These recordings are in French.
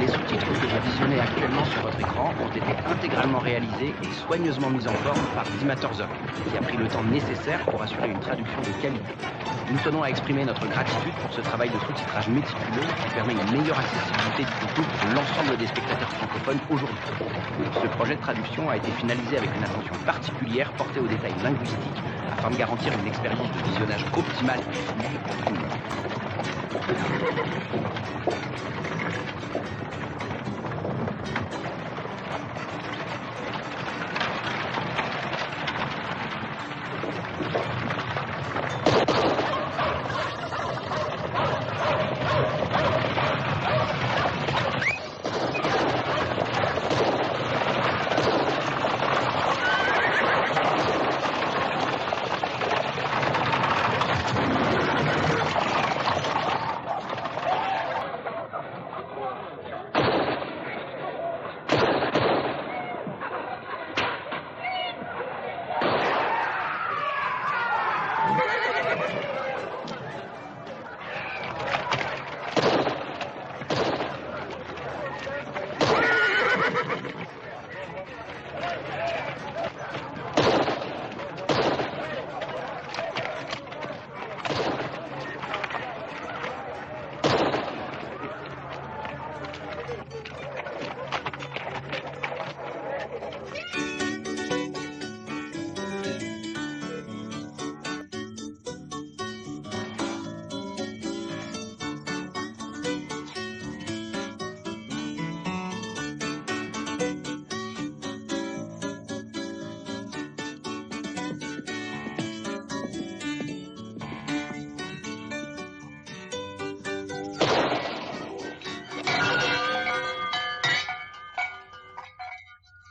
Les sous-titres que vous visionnez actuellement sur votre écran ont été intégralement réalisés et soigneusement mis en forme par Dimatorzoc, qui a pris le temps nécessaire pour assurer une traduction de qualité. Nous tenons à exprimer notre gratitude pour ce travail de sous-titrage méticuleux qui permet une meilleure accessibilité du contenu pour l'ensemble des spectateurs francophones aujourd'hui. Ce projet de traduction a été finalisé avec une attention particulière portée aux détails linguistiques afin de garantir une expérience de visionnage optimale et fluide pour tout le monde.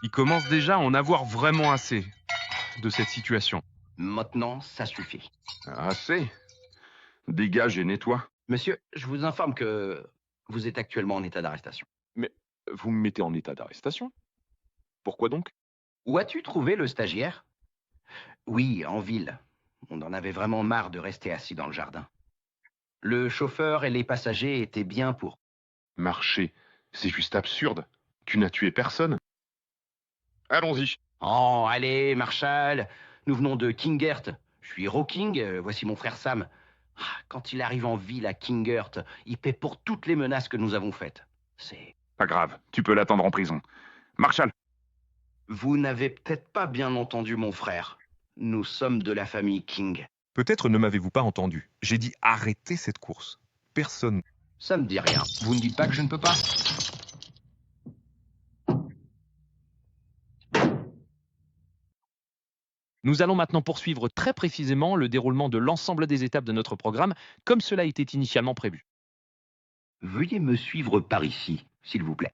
Il commence déjà à en avoir vraiment assez de cette situation. Maintenant, ça suffit. Assez. Dégage et nettoie. Monsieur, je vous informe que vous êtes actuellement en état d'arrestation. Mais vous me mettez en état d'arrestation? Pourquoi donc? Où as-tu trouvé le stagiaire? Oui, en ville. On en avait vraiment marre de rester assis dans le jardin. Le chauffeur et les passagers étaient bien pour... Marcher, c'est juste absurde. Tu n'as tué personne. Allons-y. Oh, allez, Marshall. Nous venons de Kingert. Je suis Rocking, voici mon frère Sam. Ah, quand il arrive en ville à Kingert, il paie pour toutes les menaces que nous avons faites. C'est... Pas grave, tu peux l'attendre en prison. Marshall. Vous n'avez peut-être pas bien entendu mon frère. Nous sommes de la famille King. Peut-être ne m'avez-vous pas entendu. J'ai dit arrêtez cette course. Personne. Ça me dit rien. Vous ne dites pas que je ne peux pas? Nous allons maintenant poursuivre très précisément le déroulement de l'ensemble des étapes de notre programme, comme cela était initialement prévu. Veuillez me suivre par ici, s'il vous plaît.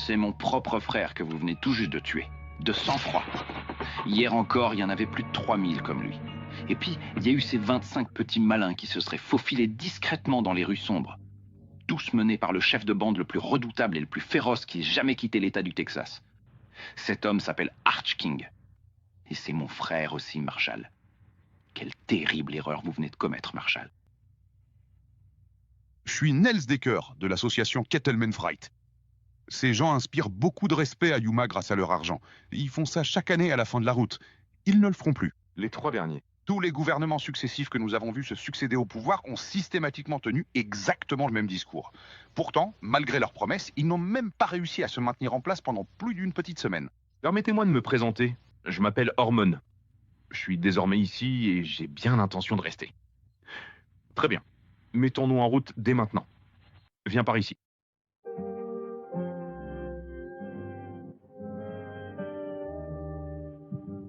C'est mon propre frère que vous venez tout juste de tuer. De sang-froid. Hier encore, il y en avait plus de 3000 comme lui. Et puis, il y a eu ces 25 petits malins qui se seraient faufilés discrètement dans les rues sombres. Tous menés par le chef de bande le plus redoutable et le plus féroce qui ait jamais quitté l'État du Texas. Cet homme s'appelle Arch King. Et c'est mon frère aussi, Marshall. Quelle terrible erreur vous venez de commettre, Marshall. Je suis Nels Decker, de l'association Kettleman Fright. Ces gens inspirent beaucoup de respect à Yuma grâce à leur argent. Ils font ça chaque année à la fin de la route. Ils ne le feront plus. Les 3 derniers. Tous les gouvernements successifs que nous avons vus se succéder au pouvoir ont systématiquement tenu exactement le même discours. Pourtant, malgré leurs promesses, ils n'ont même pas réussi à se maintenir en place pendant plus d'une petite semaine. Permettez-moi de me présenter. Je m'appelle Hormone. Je suis désormais ici et j'ai bien l'intention de rester. Très bien. Mettons-nous en route dès maintenant. Viens par ici.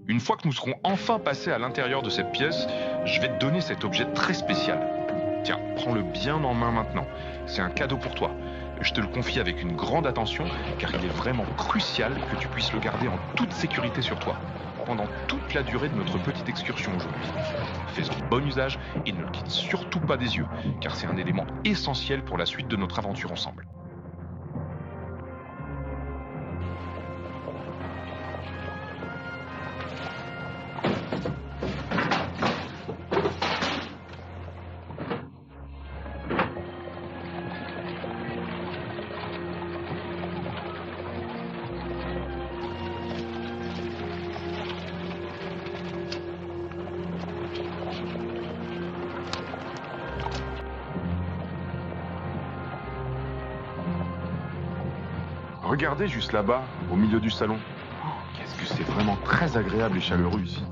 Une fois que nous serons enfin passés à l'intérieur de cette pièce, je vais te donner cet objet très spécial. Tiens, prends-le bien en main maintenant. C'est un cadeau pour toi. Je te le confie avec une grande attention, car il est vraiment crucial que tu puisses le garder en toute sécurité sur toi, pendant toute la durée de notre petite excursion aujourd'hui. Fais-en bon usage et ne le quitte surtout pas des yeux, car c'est un élément essentiel pour la suite de notre aventure ensemble. Regardez juste là-bas, au milieu du salon. Oh, qu'est-ce que c'est vraiment très agréable et chaleureux ici.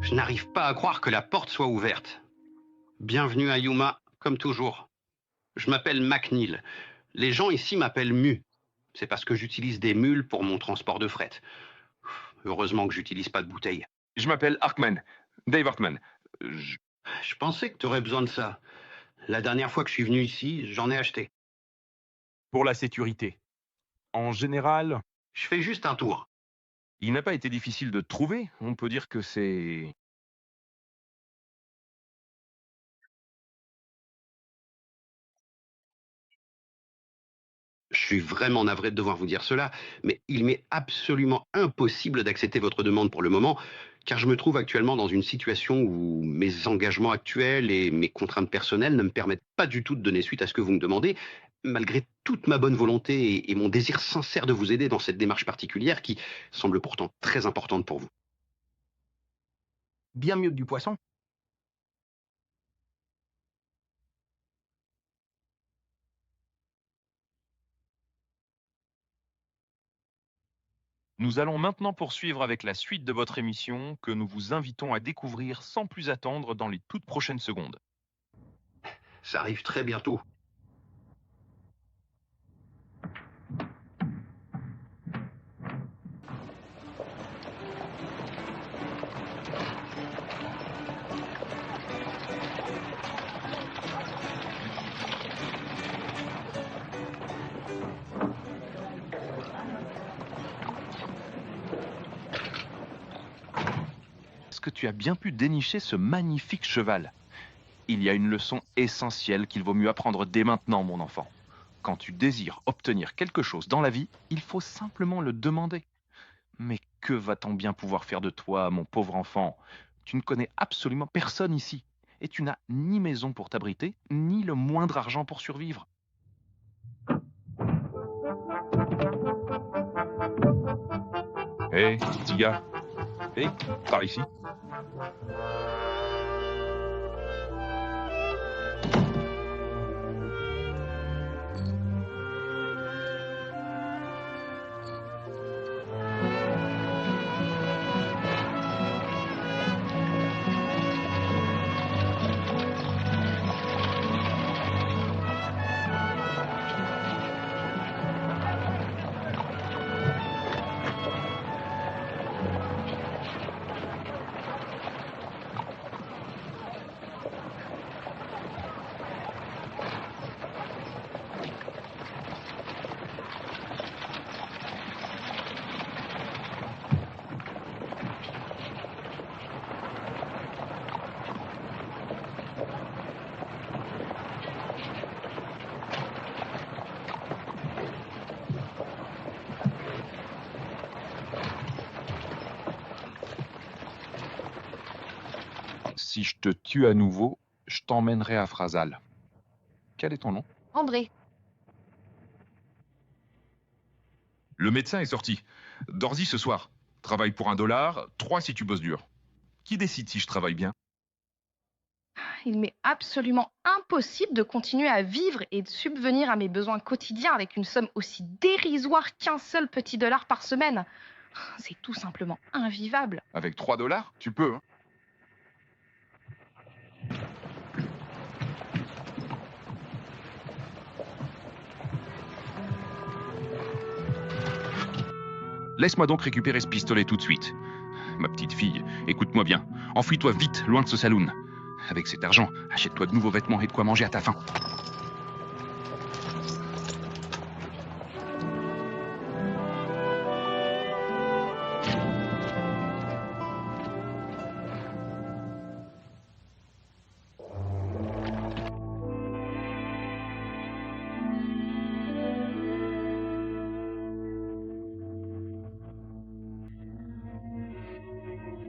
Je n'arrive pas à croire que la porte soit ouverte. Bienvenue à Yuma, comme toujours. Je m'appelle McNeil. Les gens ici m'appellent Mu. C'est parce que j'utilise des mules pour mon transport de fret. Heureusement que j'utilise pas de bouteilles. Je m'appelle Hartman, Dave Hartman. Je pensais que tu aurais besoin de ça. La dernière fois que je suis venu ici, j'en ai acheté. Pour la sécurité. En général, Je fais juste un tour. Il n'a pas été difficile de trouver. On peut dire que c'est... Je suis vraiment navré de devoir vous dire cela, mais il m'est absolument impossible d'accepter votre demande pour le moment, car je me trouve actuellement dans une situation où mes engagements actuels et mes contraintes personnelles ne me permettent pas du tout de donner suite à ce que vous me demandez, malgré toute ma bonne volonté et mon désir sincère de vous aider dans cette démarche particulière qui semble pourtant très importante pour vous. Bien mieux que du poisson. Nous allons maintenant poursuivre avec la suite de votre émission que nous vous invitons à découvrir sans plus attendre dans les toutes prochaines secondes. Ça arrive très bientôt. Est-ce que tu as bien pu dénicher ce magnifique cheval? Il y a une leçon essentielle qu'il vaut mieux apprendre dès maintenant, mon enfant. Quand tu désires obtenir quelque chose dans la vie, il faut simplement le demander. Mais que va-t-on bien pouvoir faire de toi, mon pauvre enfant? Tu ne connais absolument personne ici, et tu n'as ni maison pour t'abriter, ni le moindre argent pour survivre. hé, petit gars. Hé, par ici. Si je te tue à nouveau, je t'emmènerai à Frasal. Quel est ton nom? André, Le médecin est sorti. Dors-y ce soir. Travaille pour $1, 3 si tu bosses dur. Qui décide si je travaille bien? il m'est absolument impossible de continuer à vivre et de subvenir à mes besoins quotidiens avec une somme aussi dérisoire qu'un seul petit dollar par semaine. C'est tout simplement invivable. Avec $3, tu peux. Hein. Laisse-moi donc récupérer ce pistolet tout de suite. Ma petite fille, écoute-moi bien. Enfuis-toi vite, loin de ce saloon. Avec cet argent, achète-toi de nouveaux vêtements et de quoi manger à ta faim.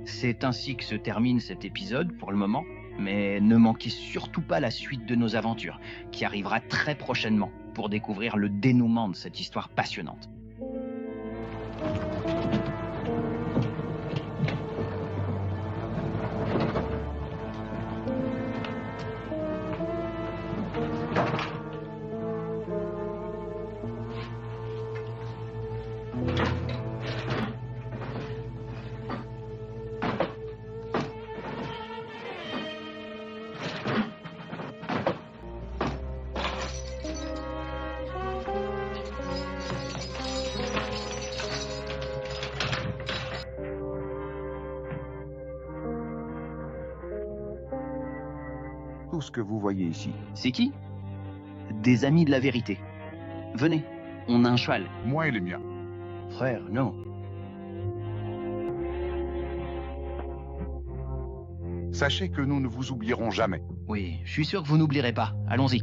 C'est ainsi que se termine cet épisode pour le moment, mais ne manquez surtout pas la suite de nos aventures, qui arrivera très prochainement pour découvrir le dénouement de cette histoire passionnante. Tout ce que vous voyez ici, C'est qui? Des amis de la vérité. Venez, on a un cheval. moi et les miens. Frère, non. Sachez que nous ne vous oublierons jamais. Oui, je suis sûr que vous n'oublierez pas. Allons-y.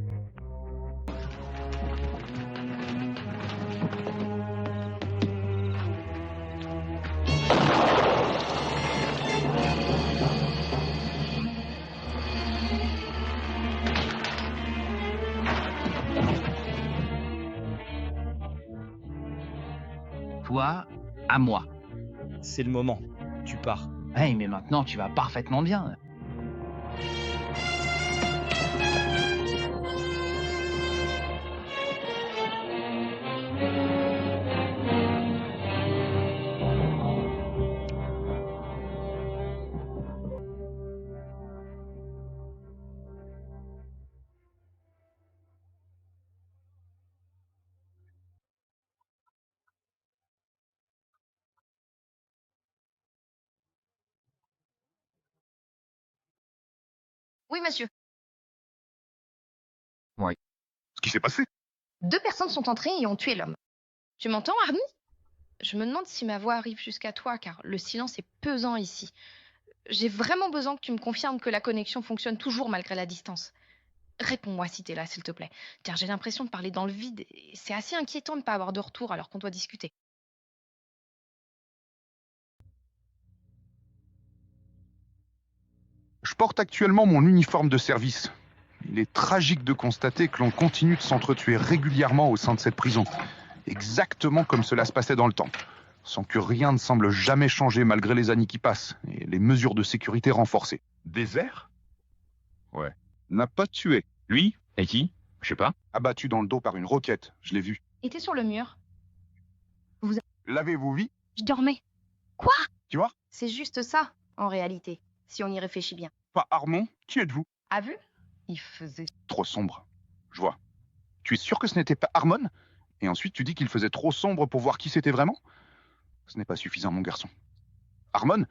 Toi, à moi. C'est le moment. Tu pars. Hey, mais maintenant tu vas parfaitement bien. Oui, monsieur. Ce qui s'est passé. 2 personnes sont entrées et ont tué l'homme. Tu m'entends, Arnie? Je me demande si ma voix arrive jusqu'à toi, car le silence est pesant ici. J'ai vraiment besoin que tu me confirmes que la connexion fonctionne toujours malgré la distance. Réponds-moi si t'es là, s'il te plaît, car j'ai l'impression de parler dans le vide et c'est assez inquiétant de ne pas avoir de retour alors qu'on doit discuter. Je porte actuellement mon uniforme de service. Il est tragique de constater que l'on continue de s'entretuer régulièrement au sein de cette prison. Exactement comme cela se passait dans le temps. Sans que rien ne semble jamais changer malgré les années qui passent et les mesures de sécurité renforcées. Désert? Ouais. N'a pas tué. Lui? Et qui? Je sais pas. Abattu dans le dos par une roquette, je l'ai vu. Il était sur le mur. L'avez-vous vu? Je dormais. Quoi? Tu vois? C'est juste ça, en réalité, si on y réfléchit bien. Pas Armand? Qui êtes-vous? A vu? Il faisait... Trop sombre. Je vois. Tu es sûr que ce n'était pas Harmon? Et ensuite tu dis qu'il faisait trop sombre pour voir qui c'était vraiment? Ce n'est pas suffisant, mon garçon. Harmon,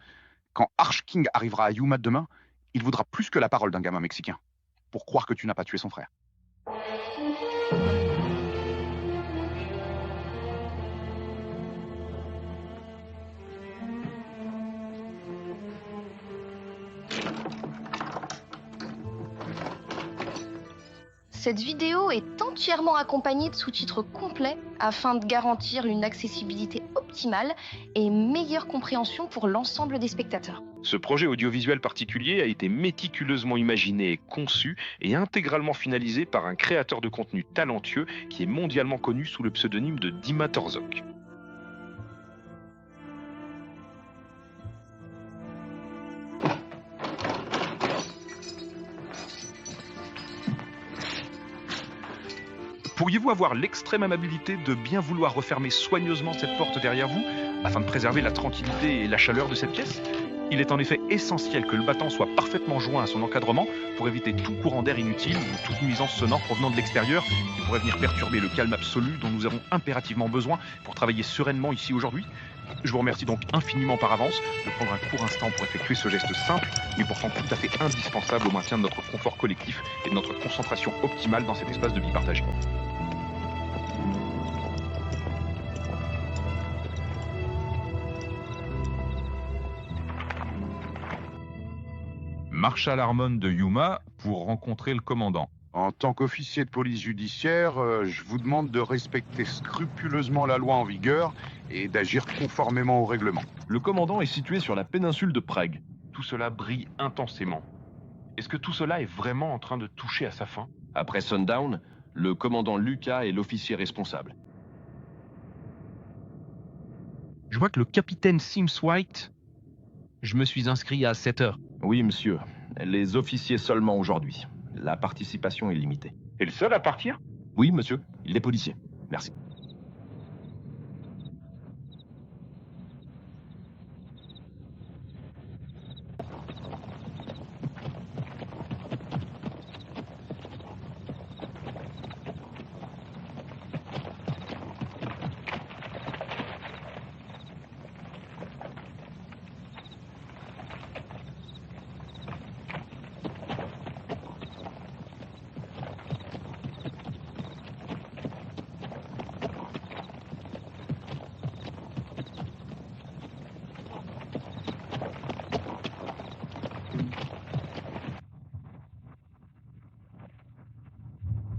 quand Arch King arrivera à Yuma demain, il voudra plus que la parole d'un gamin mexicain pour croire que tu n'as pas tué son frère. Cette vidéo est entièrement accompagnée de sous-titres complets afin de garantir une accessibilité optimale et une meilleure compréhension pour l'ensemble des spectateurs. Ce projet audiovisuel particulier a été méticuleusement imaginé et conçu et intégralement finalisé par un créateur de contenu talentueux qui est mondialement connu sous le pseudonyme de Dima Torzok. Pourriez-vous avoir l'extrême amabilité de bien vouloir refermer soigneusement cette porte derrière vous, afin de préserver la tranquillité et la chaleur de cette pièce ? Il est en effet essentiel que le battant soit parfaitement joint à son encadrement pour éviter tout courant d'air inutile ou toute nuisance sonore provenant de l'extérieur qui pourrait venir perturber le calme absolu dont nous avons impérativement besoin pour travailler sereinement ici aujourd'hui. Je vous remercie donc infiniment par avance de prendre un court instant pour effectuer ce geste simple, mais pourtant tout à fait indispensable au maintien de notre confort collectif et de notre concentration optimale dans cet espace de vie partagé. Marshal Harmon de Yuma pour rencontrer le commandant. En tant qu'officier de police judiciaire, je vous demande de respecter scrupuleusement la loi en vigueur et d'agir conformément au règlement. Le commandant est situé sur la péninsule de Prague. Tout cela brille intensément. Est-ce que tout cela est vraiment en train de toucher à sa fin ? Après Sundown, le commandant Lucas est l'officier responsable. Je vois que le capitaine Sims White... Je me suis inscrit à 7 heures. Oui, monsieur. Les officiers seulement aujourd'hui. La participation est limitée. T'es le seul à partir ? Oui, monsieur. Il est policier. Merci.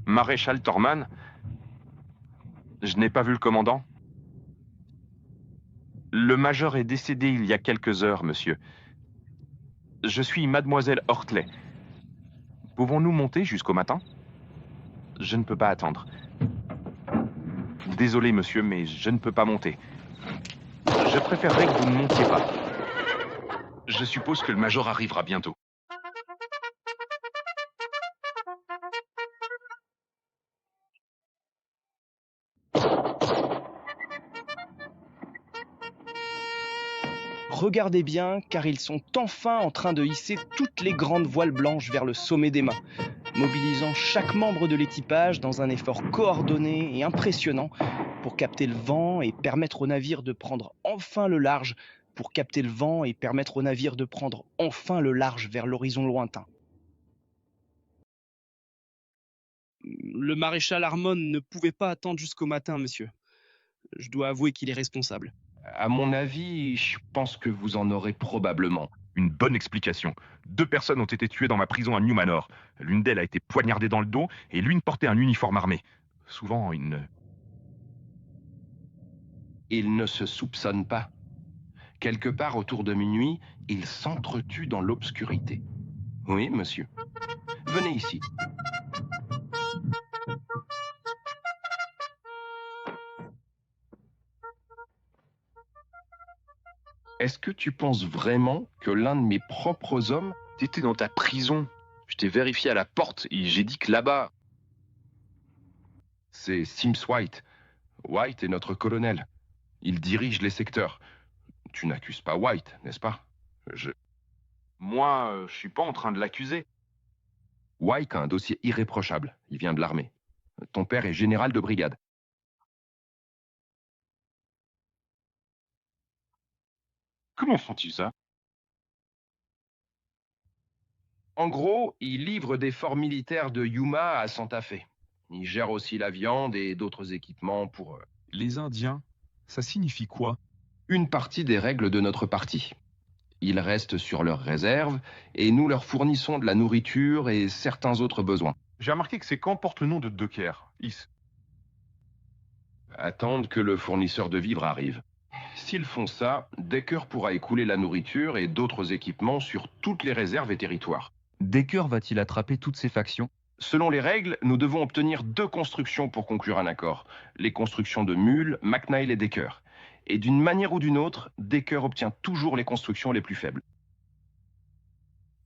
Maréchal Torman ? Je n'ai pas vu le commandant. Le major est décédé il y a quelques heures, monsieur. Je suis mademoiselle Hortley. Pouvons-nous monter jusqu'au matin ? Je ne peux pas attendre. Désolé, monsieur, mais je ne peux pas monter. Je préférerais que vous ne montiez pas. Je suppose que le major arrivera bientôt. Regardez bien, car ils sont enfin en train de hisser toutes les grandes voiles blanches vers le sommet des mâts, mobilisant chaque membre de l'équipage dans un effort coordonné et impressionnant pour capter le vent et permettre au navire de prendre enfin le large, vers l'horizon lointain. Le maréchal Harmon ne pouvait pas attendre jusqu'au matin, monsieur. Je dois avouer qu'il est responsable. À mon avis, je pense que vous en aurez probablement. Une bonne explication. 2 personnes ont été tuées dans ma prison à New Manor. L'une d'elles a été poignardée dans le dos et l'une portait un uniforme armé. Souvent, Il ne se soupçonne pas. Quelque part autour de minuit, il s'entretue dans l'obscurité. Oui, monsieur. Venez ici. Est-ce que tu penses vraiment que l'un de mes propres hommes... T'étais dans ta prison. Je t'ai vérifié à la porte et j'ai dit que là-bas... C'est Sims White. White est notre colonel. Il dirige les secteurs. Tu n'accuses pas White, n'est-ce pas ? Moi, je suis pas en train de l'accuser. White a un dossier irréprochable. Il vient de l'armée. Ton père est général de brigade. Comment font-ils ça ? En gros, il livre des forts militaires de Yuma à Santa Fe. Il gère aussi la viande et d'autres équipements pour... Les Indiens, ça signifie quoi ? Une partie des règles de notre parti. Ils restent sur leurs réserves et nous leur fournissons de la nourriture et certains autres besoins. J'ai remarqué que ces camps portent le nom de dockers. Attendent que le fournisseur de vivres arrive. S'ils font ça, Decker pourra écouler la nourriture et d'autres équipements sur toutes les réserves et territoires. Decker va-t-il attraper toutes ces factions? Selon les règles, nous devons obtenir 2 constructions pour conclure un accord. Les constructions de Mule, McNeil et Decker. Et d'une manière ou d'une autre, Decker obtient toujours les constructions les plus faibles.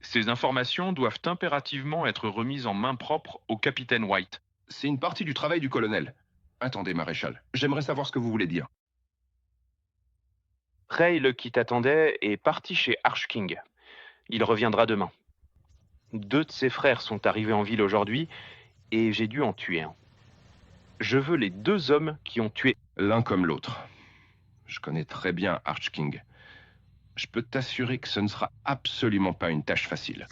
Ces informations doivent impérativement être remises en main propre au capitaine White. C'est une partie du travail du colonel. Attendez, maréchal, j'aimerais savoir ce que vous voulez dire. Rail, qui t'attendait, est parti chez Archking. Il reviendra demain. 2 de ses frères sont arrivés en ville aujourd'hui et j'ai dû en tuer un. Je veux les 2 hommes qui ont tué l'un comme l'autre. Je connais très bien Archking. Je peux t'assurer que ce ne sera absolument pas une tâche facile.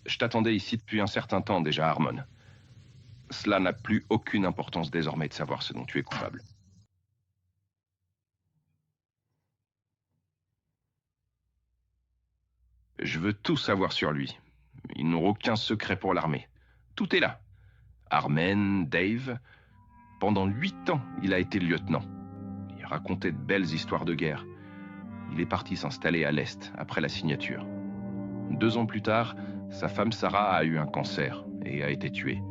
Je t'attendais ici depuis un certain temps déjà, Harmon. Cela n'a plus aucune importance désormais de savoir ce dont tu es coupable. Je veux tout savoir sur lui. Ils n'ont aucun secret pour l'armée. Tout est là. Armen, Dave. Pendant 8 ans, il a été lieutenant. Il racontait de belles histoires de guerre. Il est parti s'installer à l'Est après la signature. 2 ans plus tard, sa femme Sarah a eu un cancer et a été tuée.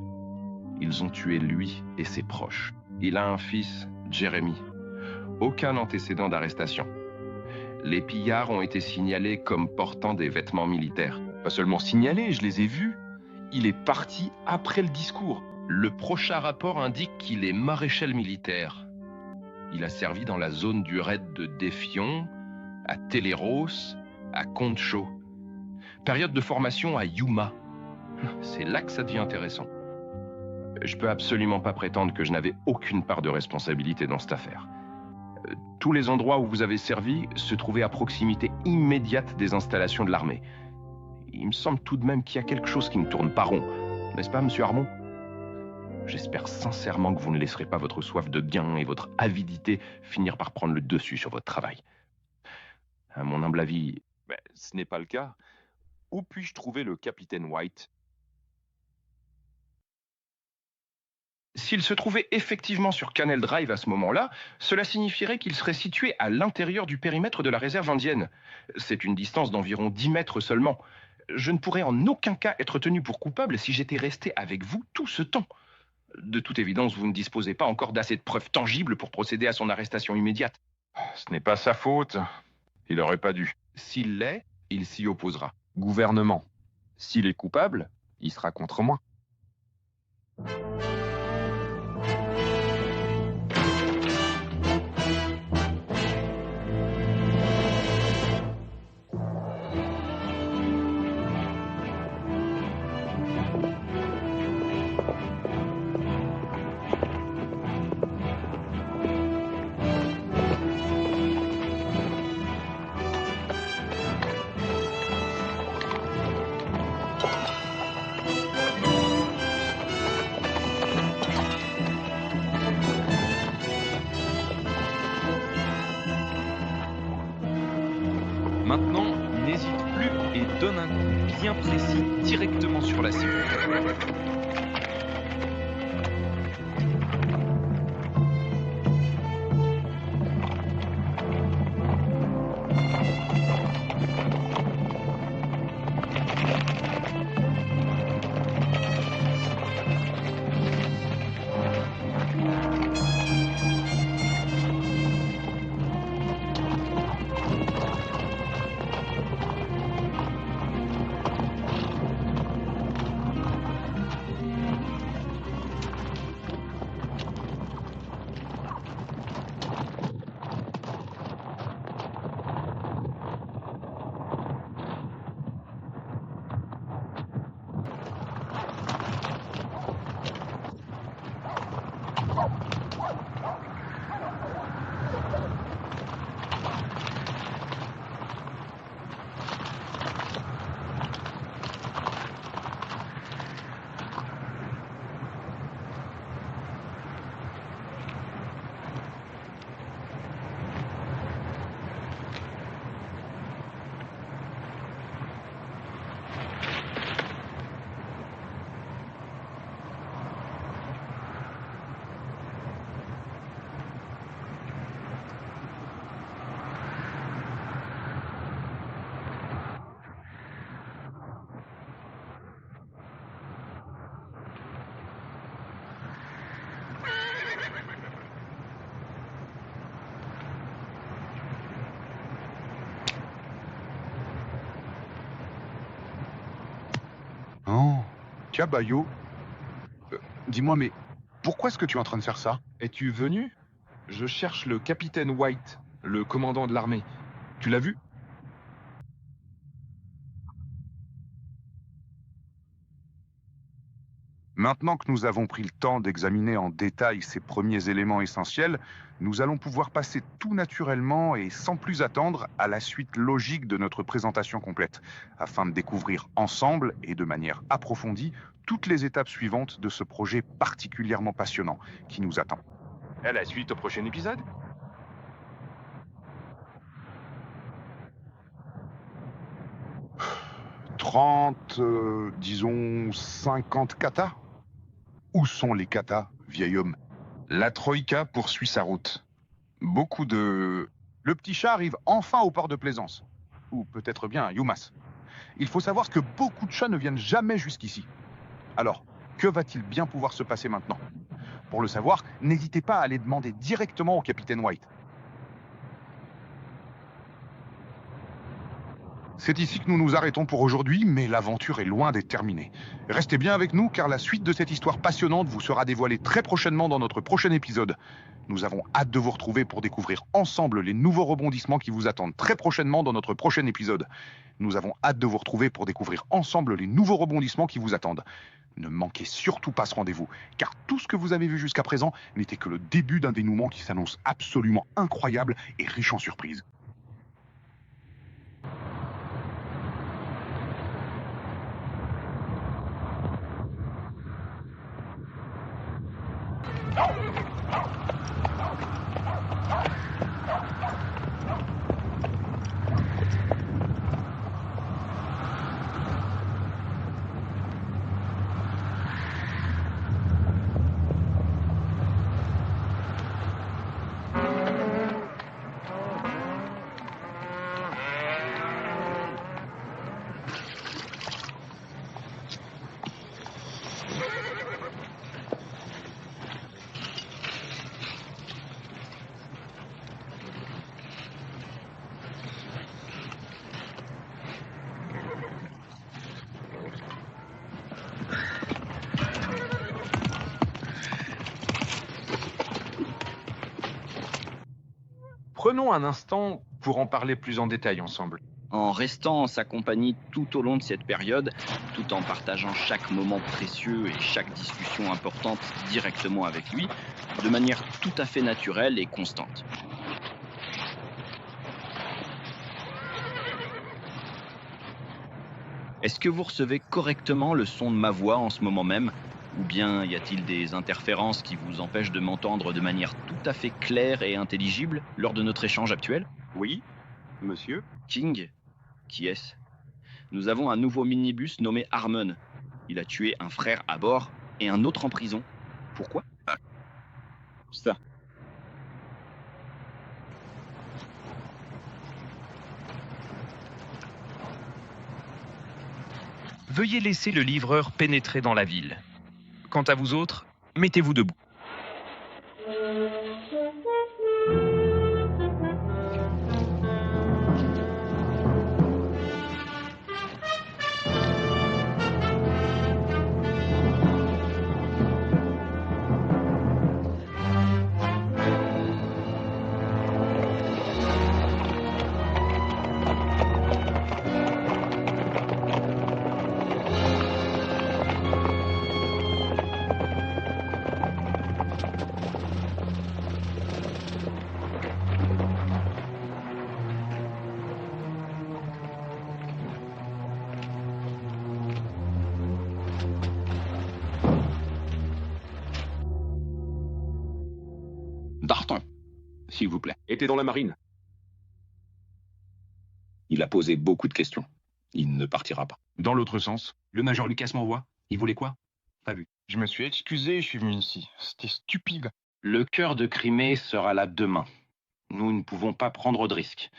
Ils ont tué lui et ses proches. Il a un fils, Jeremy. Aucun antécédent d'arrestation. Les pillards ont été signalés comme portant des vêtements militaires. Pas seulement signalés, je les ai vus. Il est parti après le discours. Le prochain rapport indique qu'il est maréchal militaire. Il a servi dans la zone du raid de Defion, à Teleros, à Concho. Période de formation à Yuma. C'est là que ça devient intéressant. Je peux absolument pas prétendre que je n'avais aucune part de responsabilité dans cette affaire. Tous les endroits où vous avez servi se trouvaient à proximité immédiate des installations de l'armée. Il me semble tout de même qu'il y a quelque chose qui ne tourne pas rond. N'est-ce pas, monsieur Harmon? J'espère sincèrement que vous ne laisserez pas votre soif de gain et votre avidité finir par prendre le dessus sur votre travail. À mon humble avis... Ce n'est pas le cas. Où puis-je trouver le capitaine White? S'il se trouvait effectivement sur Canal Drive à ce moment-là, cela signifierait qu'il serait situé à l'intérieur du périmètre de la réserve indienne. C'est une distance d'environ 10 mètres seulement. Je ne pourrais en aucun cas être tenu pour coupable si j'étais resté avec vous tout ce temps. De toute évidence, vous ne disposez pas encore d'assez de preuves tangibles pour procéder à son arrestation immédiate. Ce n'est pas sa faute. Il aurait pas dû. S'il l'est, il s'y opposera. Gouvernement. S'il est coupable, il sera contre moi. Maintenant, n'hésite plus et donne un coup bien précis directement sur la cible. Tiens, Bayo, dis-moi, mais pourquoi est-ce que tu es en train de faire ça? Es-tu venu? Je cherche le capitaine White, le commandant de l'armée. Tu l'as vu? Maintenant que nous avons pris le temps d'examiner en détail ces premiers éléments essentiels, nous allons pouvoir passer tout naturellement et sans plus attendre à la suite logique de notre présentation complète, afin de découvrir ensemble et de manière approfondie toutes les étapes suivantes de ce projet particulièrement passionnant qui nous attend. À la suite au prochain épisode? « 30, disons 50 katas? Où sont les katas, vieil homme? La Troïka poursuit sa route. Beaucoup de... Le petit chat arrive enfin au port de Plaisance. Ou peut-être bien à Yumas. Il faut savoir que beaucoup de chats ne viennent jamais jusqu'ici. Alors, que va-t-il bien pouvoir se passer maintenant? Pour le savoir, n'hésitez pas à aller demander directement au capitaine White. C'est ici que nous nous arrêtons pour aujourd'hui, mais l'aventure est loin d'être terminée. Restez bien avec nous, car la suite de cette histoire passionnante vous sera dévoilée très prochainement dans notre prochain épisode. Nous avons hâte de vous retrouver pour découvrir ensemble les nouveaux rebondissements qui vous attendent très prochainement dans notre prochain épisode. Nous avons hâte de vous retrouver pour découvrir ensemble les nouveaux rebondissements qui vous attendent. Ne manquez surtout pas ce rendez-vous, car tout ce que vous avez vu jusqu'à présent n'était que le début d'un dénouement qui s'annonce absolument incroyable et riche en surprises. Prenons un instant pour en parler plus en détail ensemble. En restant en sa compagnie tout au long de cette période, tout en partageant chaque moment précieux et chaque discussion importante directement avec lui, de manière tout à fait naturelle et constante. Est-ce que vous recevez correctement le son de ma voix en ce moment même? Ou bien y a-t-il des interférences qui vous empêchent de m'entendre de manière tout à fait claire et intelligible lors de notre échange actuel? Oui, monsieur? King? Qui est-ce? Nous avons un nouveau minibus nommé Harmon. Il a tué un frère à bord et un autre en prison. Pourquoi? Ça. Veuillez laisser le livreur pénétrer dans la ville. Quant à vous autres, mettez-vous debout. Darton, s'il vous plaît. Était dans la marine. Il a posé beaucoup de questions. Il ne partira pas. Dans l'autre sens, Le major Lucas m'envoie. Il voulait quoi? Pas vu. Je me suis excusé, je suis venu ici. C'était stupide. Le cœur de Crimée sera là demain. Nous ne pouvons pas prendre de risques.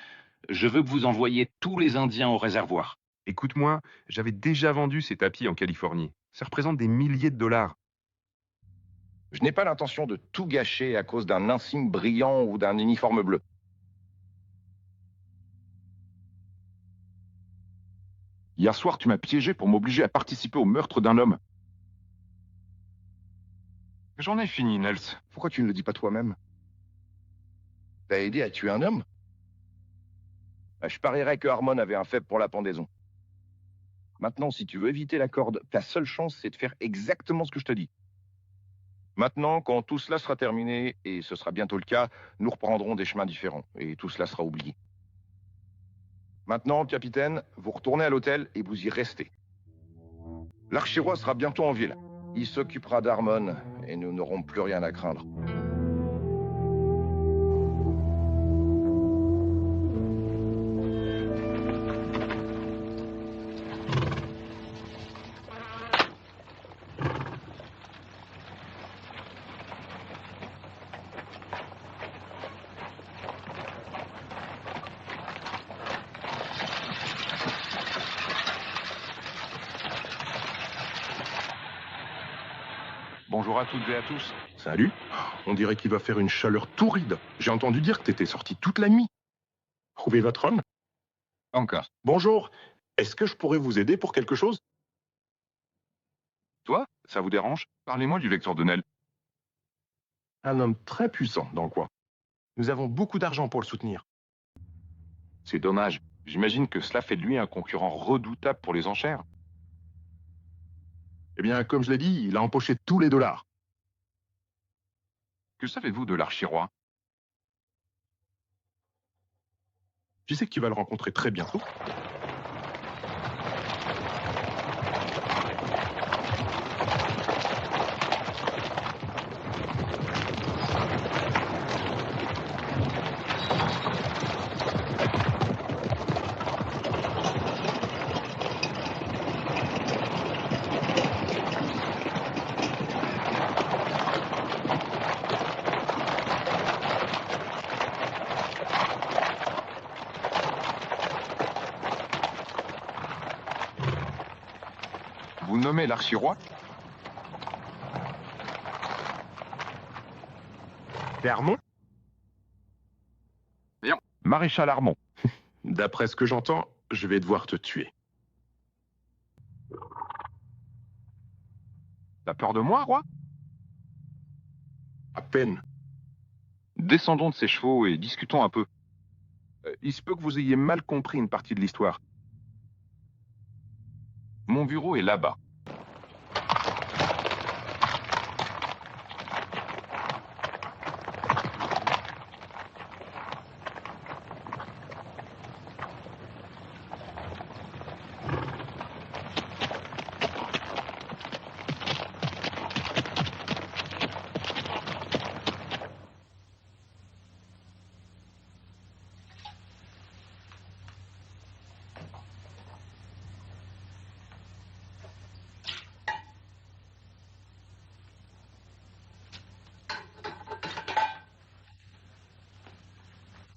Je veux que vous envoyiez tous les Indiens au réservoir. Écoute-moi, j'avais déjà vendu ces tapis en Californie. Ça représente des milliers de dollars. Je n'ai pas l'intention de tout gâcher à cause d'un insigne brillant ou d'un uniforme bleu. hier soir, tu m'as piégé pour m'obliger à participer au meurtre d'un homme. J'en ai fini, Nels. Pourquoi tu ne le dis pas toi-même? T'as aidé à tuer un homme? Bah, je parierais que Harmon avait un faible pour la pendaison. Maintenant, si tu veux éviter la corde, ta seule chance, c'est de faire exactement ce que je te dis. Maintenant, quand tout cela sera terminé, et ce sera bientôt le cas, nous reprendrons des chemins différents, et tout cela sera oublié. Maintenant, capitaine, vous retournez à l'hôtel et vous y restez. L'archiroi sera bientôt en ville. Il s'occupera d'Harmon, et nous n'aurons plus rien à craindre. Bonjour à toutes et à tous. Salut. On dirait qu'il va faire une chaleur torride. J'ai entendu dire que t'étais sorti toute la nuit. Trouvez votre homme? Encore. Bonjour. Est-ce que je pourrais vous aider pour quelque chose? Toi, ça vous dérange? Parlez-moi du lecteur de Nel. Un homme très puissant dans le coin. Nous avons beaucoup d'argent pour le soutenir. C'est dommage. J'imagine que cela fait de lui un concurrent redoutable pour les enchères. Eh bien, comme je l'ai dit, il a empoché tous les dollars. Que savez-vous de l'archiroi? Tu sais que tu vas le rencontrer très bientôt. Vous nommez l'archiroi? C'est Harmon? Bien. Maréchal Harmon. D'après ce que j'entends, je vais devoir te tuer. T'as peur de moi, roi? À peine. Descendons de ces chevaux et discutons un peu. Il se peut que vous ayez mal compris une partie de l'histoire. Mon bureau est là-bas.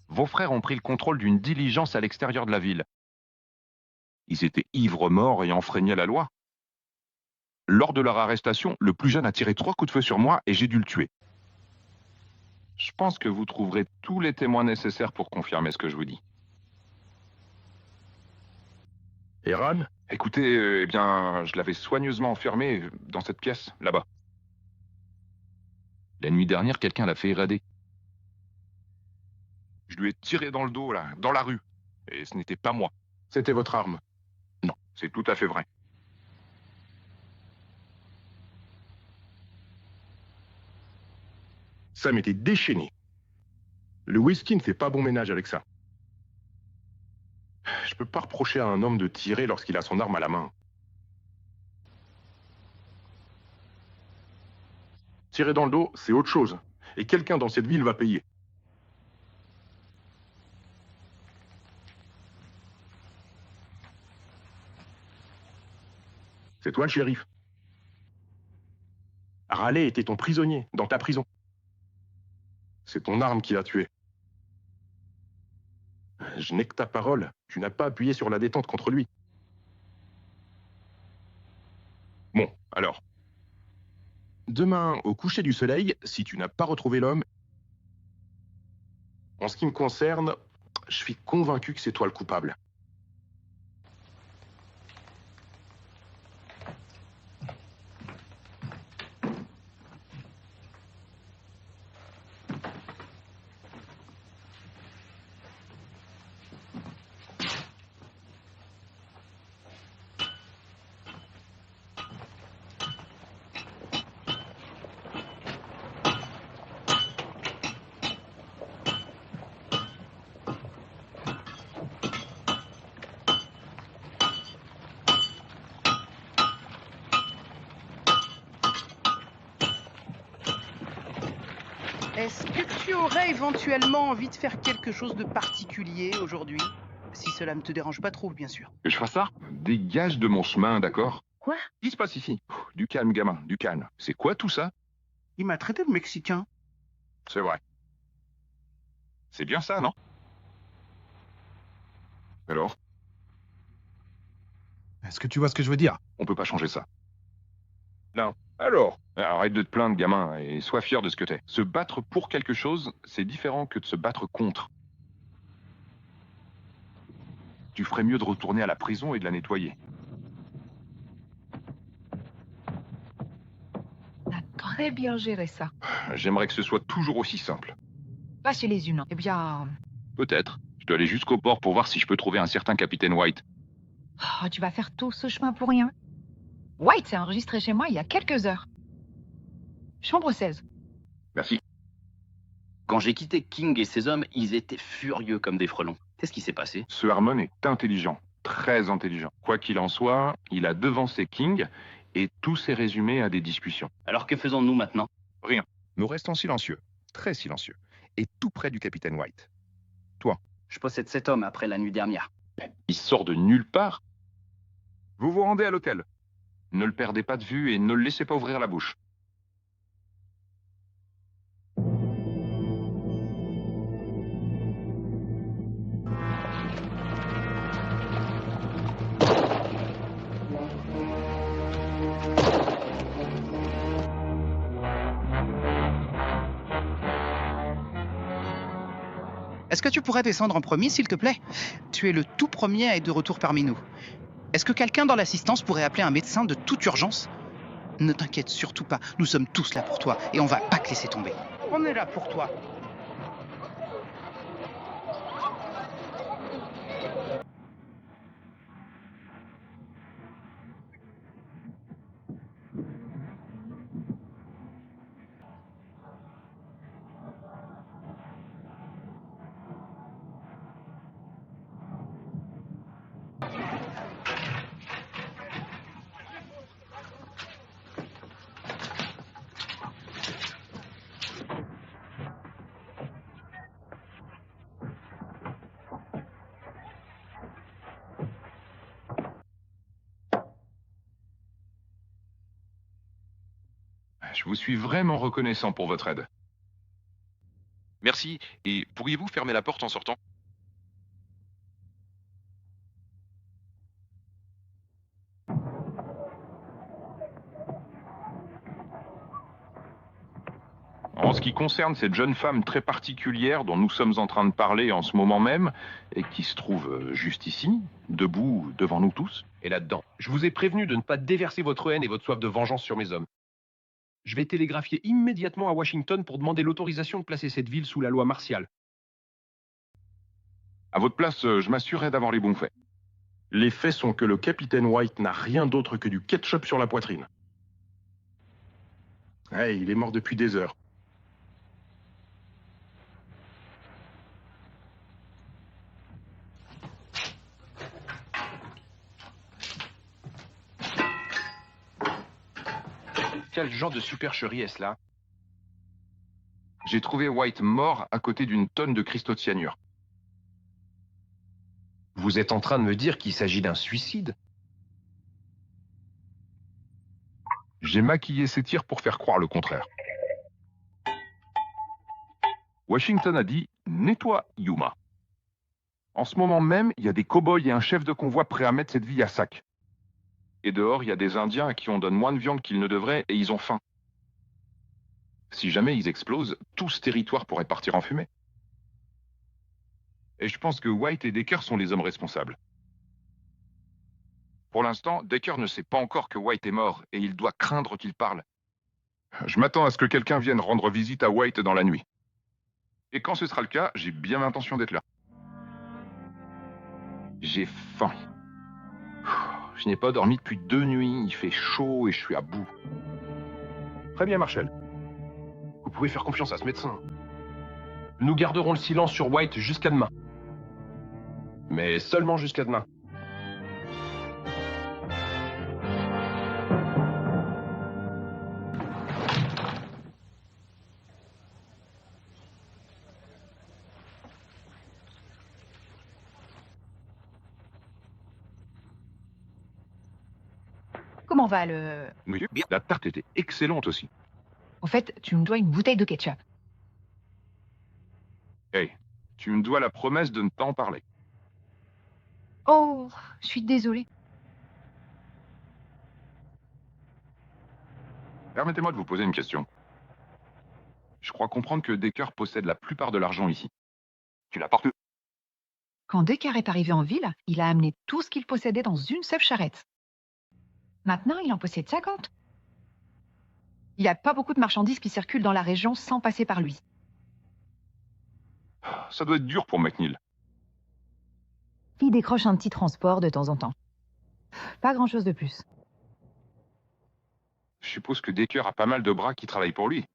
Vos frères ont pris le contrôle d'une diligence à l'extérieur de la ville. Ils étaient ivres-morts et enfreignaient la loi. Lors de leur arrestation, le plus jeune a tiré 3 coups de feu sur moi et j'ai dû le tuer. Je pense que vous trouverez tous les témoins nécessaires pour confirmer ce que je vous dis. Et Ran? Écoutez, eh bien, je l'avais soigneusement enfermé dans cette pièce, là-bas. La nuit dernière, quelqu'un l'a fait évader. Je lui ai tiré dans le dos, là, dans la rue. Et ce n'était pas moi. C'était votre arme? Non, c'est tout à fait vrai. Sam était déchaîné. Le whisky ne fait pas bon ménage avec ça. Je peux pas reprocher à un homme de tirer lorsqu'il a son arme à la main. Tirer dans le dos, c'est autre chose. Et quelqu'un dans cette ville va payer. C'est toi le shérif. Raleigh était ton prisonnier, dans ta prison. C'est ton arme qui l'a tué. Je n'ai que ta parole. Tu n'as pas appuyé sur la détente contre lui. Bon, alors. Demain, au coucher du soleil, si tu n'as pas retrouvé l'homme, en ce qui me concerne, je suis convaincu que c'est toi le coupable. Est-ce que tu aurais éventuellement envie de faire quelque chose de particulier aujourd'hui? Si cela ne te dérange pas trop, bien sûr. Que je fasse ça? Dégage de mon chemin, d'accord? Quoi? Qu'est-ce qui se passe ici? Du calme, gamin, du calme. C'est quoi tout ça? Il m'a traité de Mexicain. C'est vrai. C'est bien ça, non? Alors? Est-ce que tu vois ce que je veux dire? On peut pas changer ça. Non. Alors? Arrête de te plaindre, gamin, et sois fier de ce que t'es. Se battre pour quelque chose, c'est différent que de se battre contre. Tu ferais mieux de retourner à la prison et de la nettoyer. T'as très bien géré ça. J'aimerais que ce soit toujours aussi simple. Pas chez les humains. Eh bien, Peut-être. Je dois aller jusqu'au port pour voir si je peux trouver un certain capitaine White. oh, tu vas faire tout ce chemin pour rien. White s'est enregistré chez moi il y a quelques heures. Chambre 16. Merci. Quand j'ai quitté King et ses hommes, ils étaient furieux comme des frelons. Qu'est-ce qui s'est passé? Ce Harmon est intelligent, très intelligent. Quoi qu'il en soit, il a devancé King et tout s'est résumé à des discussions. Alors que faisons-nous maintenant? Rien. Nous restons silencieux, très silencieux, et tout près du capitaine White. Toi? Je possède cet homme après la nuit dernière. Il sort de nulle part. Vous vous rendez à l'hôtel. Ne le perdez pas de vue et ne le laissez pas ouvrir la bouche. Est-ce que tu pourrais descendre en premier, s'il te plaît? Tu es le tout premier à être de retour parmi nous. Est-ce que quelqu'un dans l'assistance pourrait appeler un médecin de toute urgence? Ne t'inquiète surtout pas, nous sommes tous là pour toi et on va pas te laisser tomber. On est là pour toi. Je vous suis vraiment reconnaissant pour votre aide. Merci, et pourriez-vous fermer la porte en sortant? En ce qui concerne cette jeune femme très particulière dont nous sommes en train de parler en ce moment même, et qui se trouve juste ici, debout devant nous tous. Et là-dedans, je vous ai prévenu de ne pas déverser votre haine et votre soif de vengeance sur mes hommes. Je vais télégraphier immédiatement à Washington pour demander l'autorisation de placer cette ville sous la loi martiale. À votre place, je m'assurerai d'avoir les bons faits. Les faits sont que le capitaine White n'a rien d'autre que du ketchup sur la poitrine. Ouais, il est mort depuis des heures. Quel genre de supercherie est-ce là? J'ai trouvé White mort à côté d'une tonne de cristaux de cyanure. Vous êtes en train de me dire qu'il s'agit d'un suicide? J'ai maquillé ces tirs pour faire croire le contraire. Washington a dit « Nettoie Yuma ». En ce moment même, il y a des cow-boys et un chef de convoi prêts à mettre cette ville à sac. Et dehors, il y a des Indiens à qui on donne moins de viande qu'ils ne devraient et ils ont faim. Si jamais ils explosent, tout ce territoire pourrait partir en fumée. Et je pense que White et Decker sont les hommes responsables. Pour l'instant, Decker ne sait pas encore que White est mort et il doit craindre qu'il parle. Je m'attends à ce que quelqu'un vienne rendre visite à White dans la nuit. Et quand ce sera le cas, j'ai bien l'intention d'être là. J'ai faim. Je n'ai pas dormi depuis 2 nuits, il fait chaud et je suis à bout. Très bien, Marshall. Vous pouvez faire confiance à ce médecin. Nous garderons le silence sur White jusqu'à demain. Mais seulement jusqu'à demain. Comment va le... Oui, la tarte était excellente aussi. Au fait, tu me dois une bouteille de ketchup. Hey, tu me dois la promesse de ne pas en parler. Oh, je suis désolée. Permettez-moi de vous poser une question. Je crois comprendre que Decker possède la plupart de l'argent ici. Tu l'as partout. Quand Decker est arrivé en ville, il a amené tout ce qu'il possédait dans une seule charrette. Maintenant, il en possède 50. Il n'y a pas beaucoup de marchandises qui circulent dans la région sans passer par lui. Ça doit être dur pour McNeil. Il décroche un petit transport de temps en temps. Pas grand-chose de plus. Je suppose que Decker a pas mal de bras qui travaillent pour lui.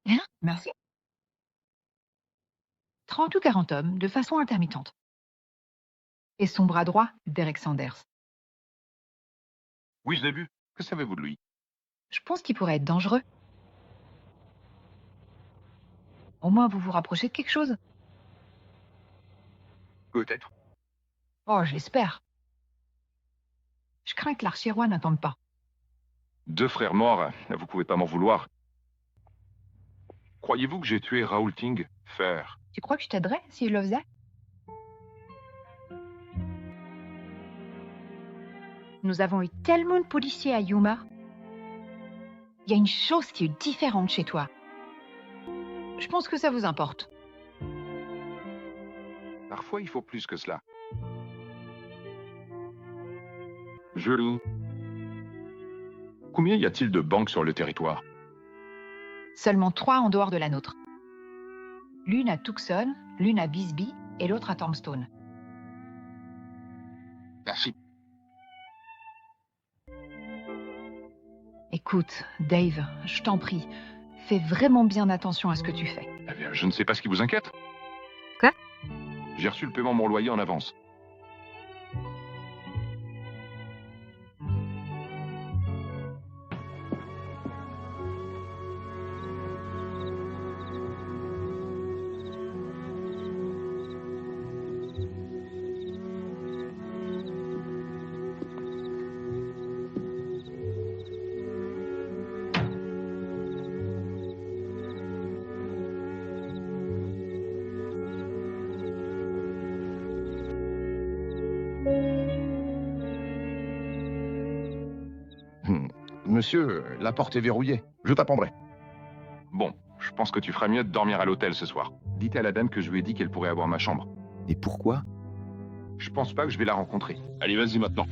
Hein? Merci. 30 ou 40 hommes, de façon intermittente. Et son bras droit, Derek Sanders. Oui, je l'ai vu. Que savez-vous de lui? Je pense qu'il pourrait être dangereux. Au moins, vous vous rapprochez de quelque chose. Peut-être. Oh, je l'espère. Je crains que l'archier-roi n'attende pas. 2 frères morts, vous pouvez pas m'en vouloir. Croyez-vous que j'ai tué Raoul Ting? Faire. Tu crois que je t'aiderais si je le faisais? Nous avons eu tellement de policiers à Yuma. Il y a une chose qui est différente chez toi. Je pense que ça vous importe. Parfois, il faut plus que cela. Julie. Combien y a-t-il de banques sur le territoire? Seulement 3 en dehors de la nôtre. L'une à Tucson, l'une à Bisbee et l'autre à Tombstone. Merci. Écoute, Dave, je t'en prie, fais vraiment bien attention à ce que tu fais. Eh bien, je ne sais pas ce qui vous inquiète. Quoi? J'ai reçu le paiement de mon loyer en avance. Monsieur, la porte est verrouillée. Je t'attendrai. Bon, je pense que tu feras mieux de dormir à l'hôtel ce soir. Dites à la dame que je lui ai dit qu'elle pourrait avoir ma chambre. Et pourquoi? Je pense pas que je vais la rencontrer. Allez, vas-y maintenant.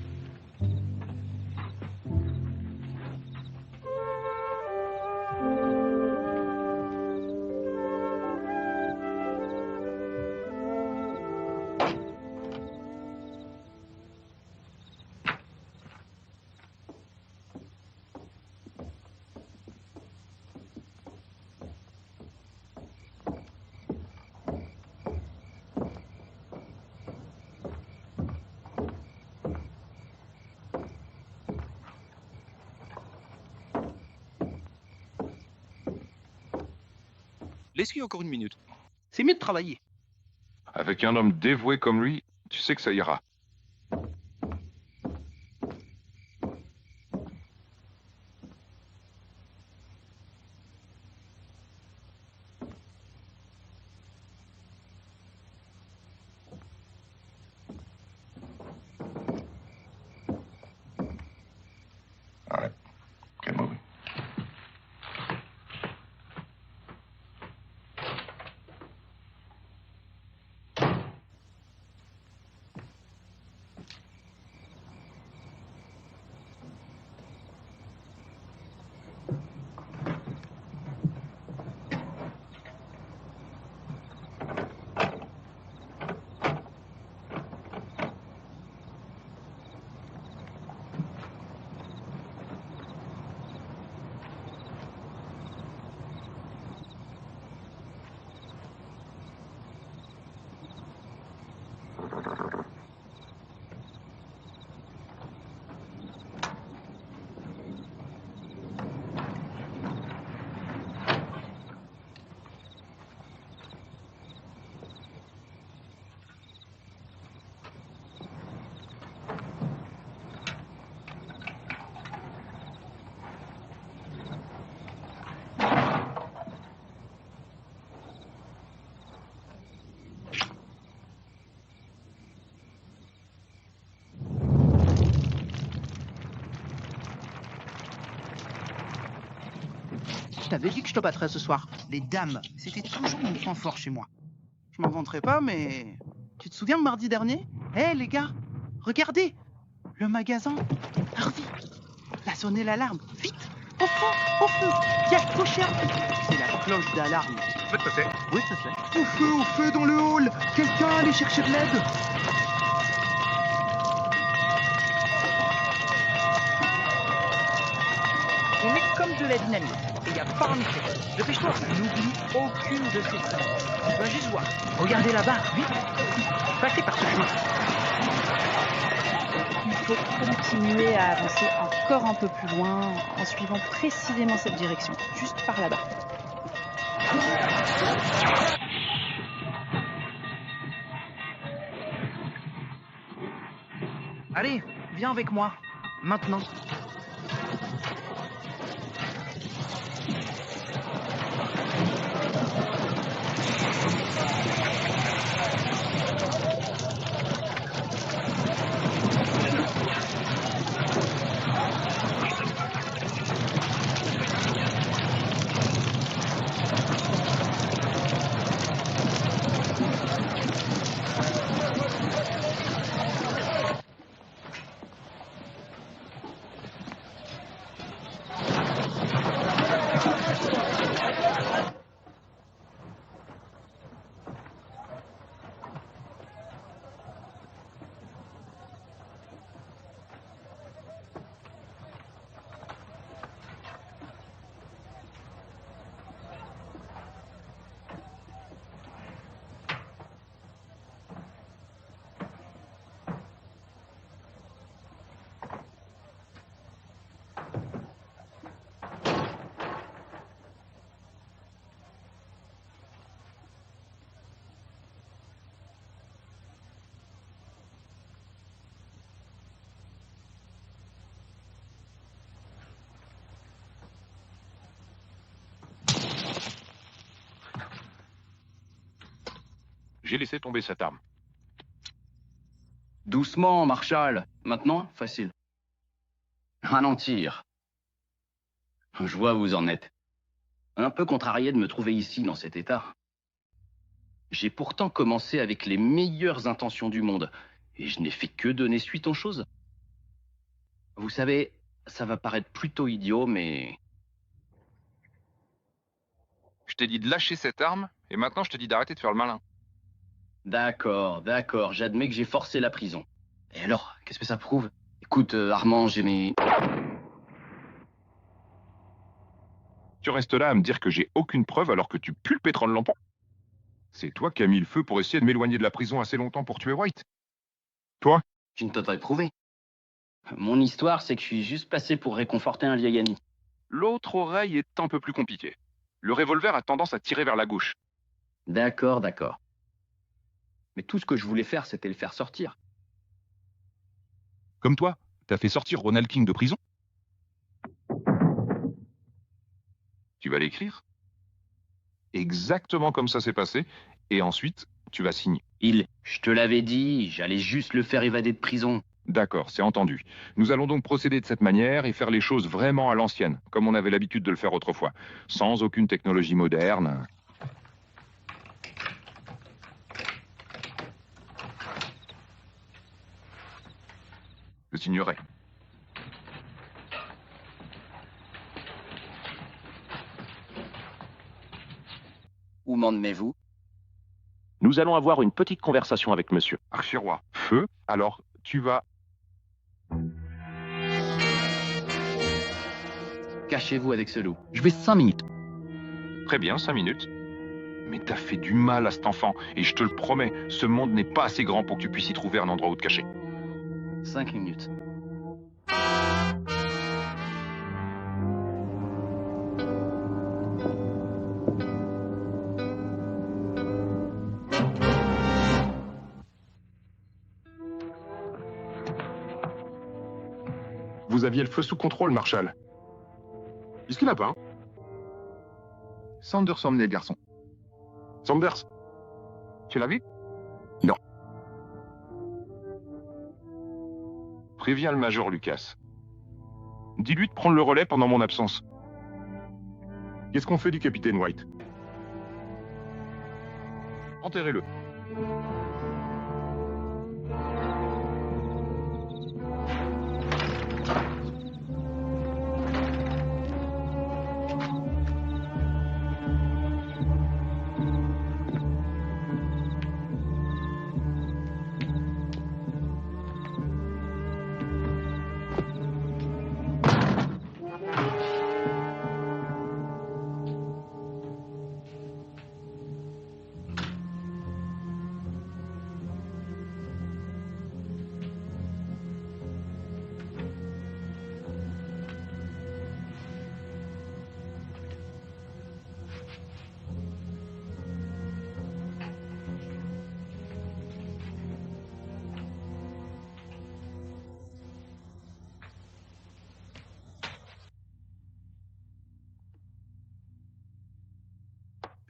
Laisse-lui encore une minute. C'est mieux de travailler. Avec un homme dévoué comme lui, tu sais que ça ira. Alright. Get moving. Je t'avais dit que je te battrais ce soir. Les dames, c'était toujours mon point fort chez moi. Je m'en vanterai pas, mais... Tu te souviens de mardi dernier? Hé, les gars, regardez! Le magasin. Harvey, il a sonné l'alarme. Vite! Au feu! Au feu! Il y a le cocher! C'est la cloche d'alarme. Faites passer. Oui, ça c'est. Au feu dans le hall! Quelqu'un allez chercher de l'aide! On est comme de la dynamite, et y a pas un mystère. Dépêche-toi, n'oublie aucune de ces traces. Tu vas juste voir. Regardez là-bas, vite. Passez par ce chemin. Il faut continuer à avancer encore un peu plus loin en suivant précisément cette direction, juste par là-bas. Allez, viens avec moi. Maintenant. J'ai laissé tomber cette arme. Doucement, Marshall. Maintenant, facile. Ralentir. Je vois où vous en êtes. Un peu contrarié de me trouver ici, dans cet état. J'ai pourtant commencé avec les meilleures intentions du monde, et je n'ai fait que donner suite aux choses. Vous savez, ça va paraître plutôt idiot, mais... Je t'ai dit de lâcher cette arme, et maintenant je te dis d'arrêter de faire le malin. D'accord, j'admets que j'ai forcé la prison. Et alors, qu'est-ce que ça prouve? Écoute, Armand, j'ai mes... Tu restes là à me dire que j'ai aucune preuve alors que tu pues le pétrole lampant. C'est toi qui as mis le feu pour essayer de m'éloigner de la prison assez longtemps pour tuer White. Toi? Tu ne t'as pas éprouvé. Mon histoire, c'est que je suis juste passé pour réconforter un vieil ami. L'autre oreille est un peu plus compliquée. Le revolver a tendance à tirer vers la gauche. D'accord. Mais tout ce que je voulais faire, c'était le faire sortir. Comme toi, t'as fait sortir Ronald King de prison? Tu vas l'écrire? Exactement comme ça s'est passé, et ensuite, tu vas signer. Je te l'avais dit, j'allais juste le faire évader de prison. D'accord, c'est entendu. Nous allons donc procéder de cette manière et faire les choses vraiment à l'ancienne, comme on avait l'habitude de le faire autrefois, sans aucune technologie moderne. Je signerai. Où m'emmenez-vous? Nous allons avoir une petite conversation avec monsieur. Archiroi. Feu, alors tu vas... Cachez-vous avec ce loup. Je vais 5 minutes. Très bien, 5 minutes. Mais t'as fait du mal à cet enfant, et je te le promets, ce monde n'est pas assez grand pour que tu puisses y trouver un endroit où te cacher. 5 minutes. Vous aviez le feu sous contrôle, Marshall. Qu'est-ce qu'il a pas, hein? Sanders a emmené le garçon. Sanders? Tu l'as vu? Non. Préviens le major Lucas. Dis-lui de prendre le relais pendant mon absence. Qu'est-ce qu'on fait du capitaine White? Enterrez-le.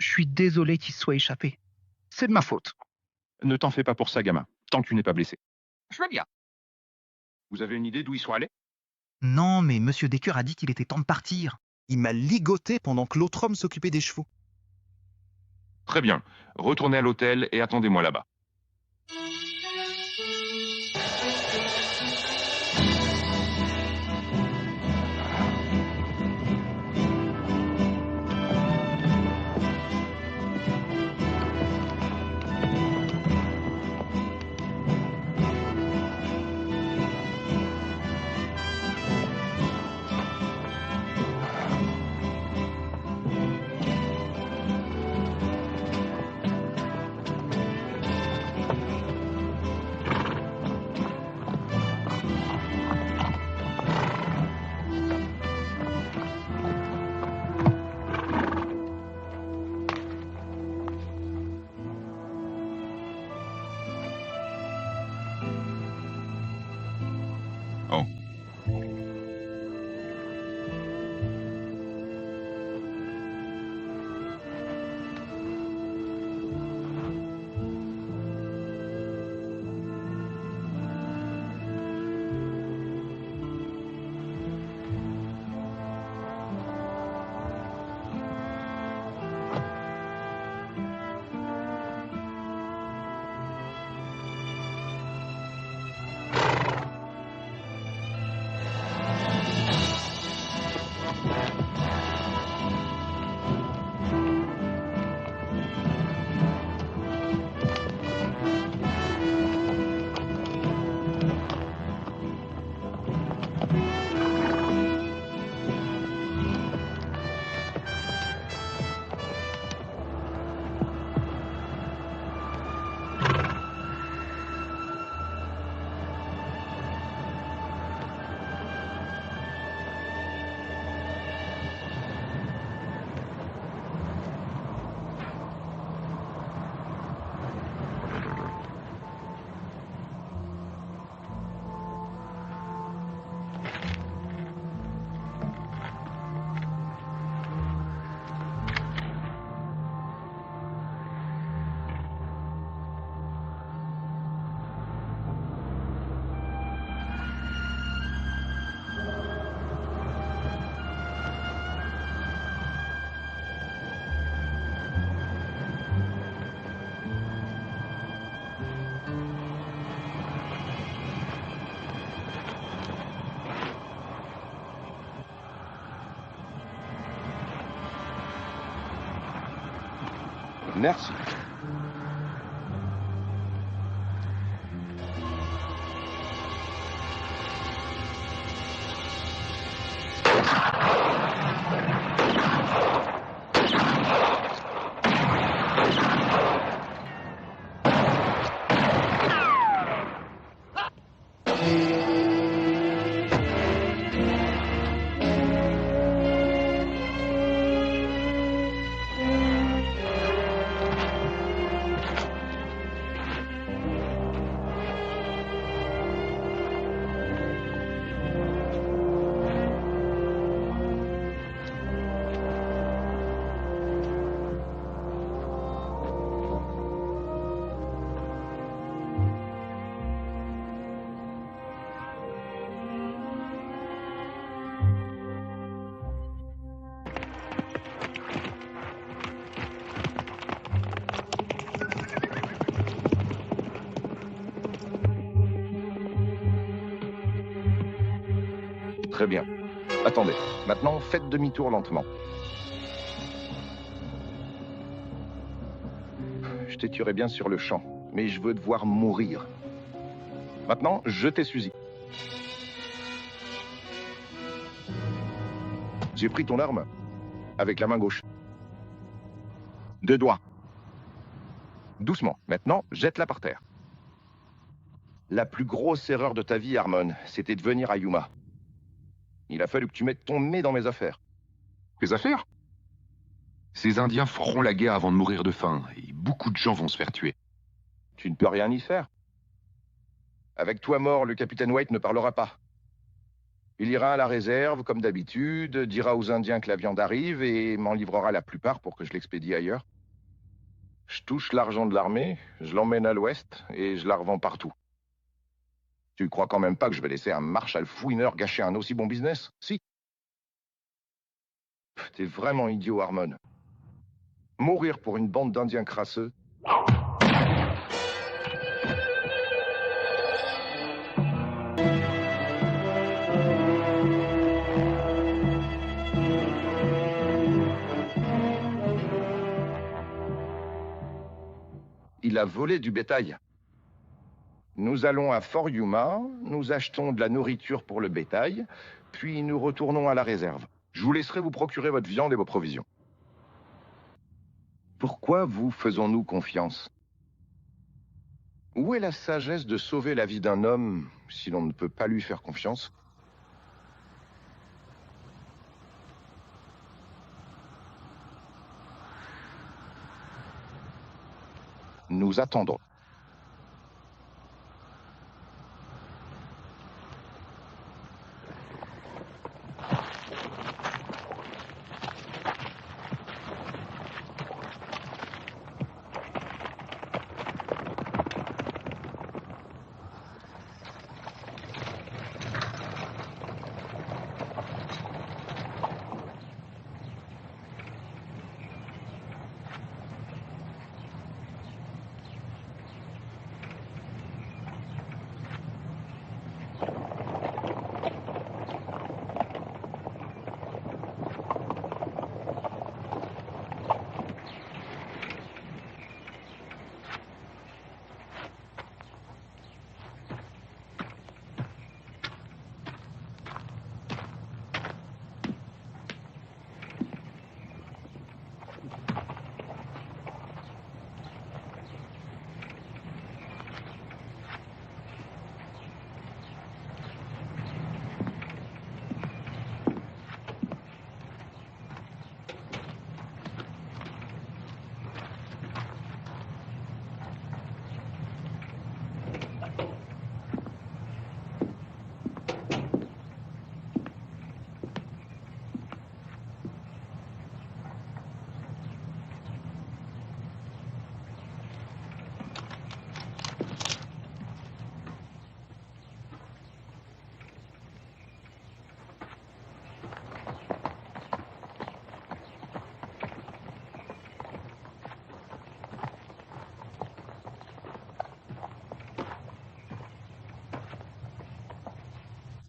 Je suis désolé qu'il se soit échappé. C'est de ma faute. Ne t'en fais pas pour ça, gamin, tant que tu n'es pas blessé. Je vais bien. Vous avez une idée d'où ils sont allés? Non, mais Monsieur Decker a dit qu'il était temps de partir. Il m'a ligoté pendant que l'autre homme s'occupait des chevaux. Très bien. Retournez à l'hôtel et attendez-moi là-bas. Merci. Très bien. Attendez, maintenant faites demi-tour lentement. Je t'ai tué bien sur le champ, mais je veux te voir mourir. Maintenant, je tes fusils. J'ai pris ton arme avec la main gauche. 2 doigts. Doucement. Maintenant, jette-la par terre. La plus grosse erreur de ta vie, Harmon, c'était de venir à Yuma. Il a fallu que tu mettes ton nez dans mes affaires. Tes affaires? Ces Indiens feront la guerre avant de mourir de faim, et beaucoup de gens vont se faire tuer. Tu ne peux rien y faire. Avec toi mort, le capitaine White ne parlera pas. Il ira à la réserve, comme d'habitude, dira aux Indiens que la viande arrive et m'en livrera la plupart pour que je l'expédie ailleurs. Je touche l'argent de l'armée, je l'emmène à l'ouest et je la revends partout. Tu crois quand même pas que je vais laisser un Marshal fouineur gâcher un aussi bon business? Si. T'es vraiment idiot, Harmon. Mourir pour une bande d'Indiens crasseux. Il a volé du bétail. Nous allons à Fort Yuma, nous achetons de la nourriture pour le bétail, puis nous retournons à la réserve. Je vous laisserai vous procurer votre viande et vos provisions. Pourquoi vous faisons-nous confiance? Où est la sagesse de sauver la vie d'un homme si l'on ne peut pas lui faire confiance? Nous attendons.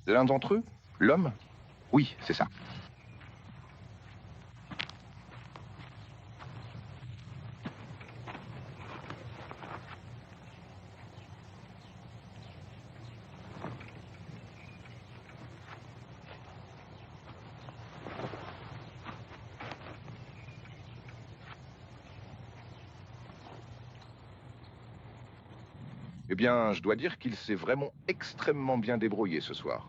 C'est l'un d'entre eux? L'homme? Oui, c'est ça. Eh bien, je dois dire qu'il s'est vraiment extrêmement bien débrouillé ce soir.